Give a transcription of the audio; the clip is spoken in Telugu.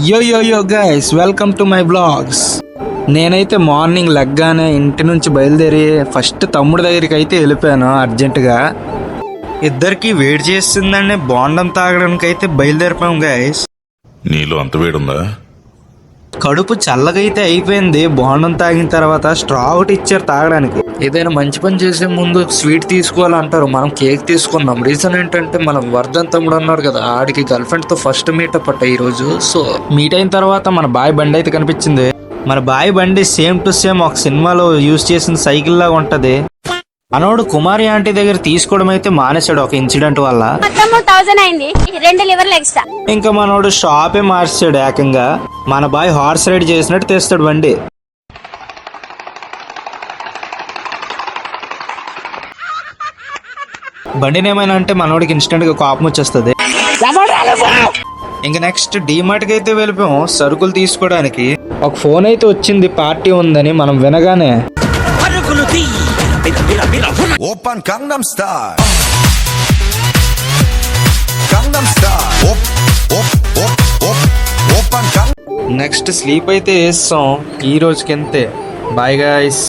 యో yo yo guys, welcome to my blogs. నేనైతే మార్నింగ్ లెగ్గానే ఇంటి నుంచి బయలుదేరి ఫస్ట్ తమ్ముడి దగ్గరికి అయితే వెళ్ళిపోయాను అర్జెంటుగా. ఇద్దరికి వేడి చేస్తుందని బోండం తాగడానికి అయితే బయలుదేరిపోయాం గైస్. నీలో అంత వేడుందా? కడుపు చల్లగా అయితే అయిపోయింది. బోండం తాగిన తర్వాత స్ట్రా ఒకటి ఇచ్చారు తాగడానికి. ఏదైనా మంచి పని చేసే ముందు స్వీట్ తీసుకోవాలంటారు, మనం కేక్ తీసుకున్నాం. రీజన్ ఏంటంటే మనం వర్ధన్ తమ్ముడు అన్నాడు కదా, ఆడికి గర్ల్ ఫ్రెండ్ తో ఫస్ట్ మీటప్ అట్ట ఈ రోజు. సో మీట్ అయిన తర్వాత మన బాయ్ బండి అయితే కనిపించింది. మన బాయ్ బండి సేమ్ టు సేమ్ ఒక సినిమాలో యూజ్ చేసిన సైకిల్ లాగా ఉంటది. మనోడు కుమారి ఆంటీ దగ్గర తీసుకోవడం అయితే మానేశాడు ఒక ఇన్సిడెంట్ వల్ల. 1000 అయింది, 2 లివర్లు ఎక్స్ట్రా. ఇంకా మనోడు షాపే మార్చాడు ఏకంగా. మన బాయ్ హార్స్ రైడ్ చేసినట్టు తెస్తాడు బండి. బండిని ఏమైనా అంటే మనోడికి ఇన్స్టెంట్ గా కోపం వచ్చేస్తుంది. ఇంకా నెక్స్ట్ డీమార్ట్ కి అయితే వెళ్ళిపోయాం సరుకులు తీసుకోవడానికి. ఒక ఫోన్ అయితే వచ్చింది, పార్టీ ఉందని. మనం వినగానే 오빤 강남스타일 강남스타일 오빤 강 నెక్స్ట్ స్లీప్ అయితే వేస్తాం ఈ రోజుకి. అంతే. Bye guys.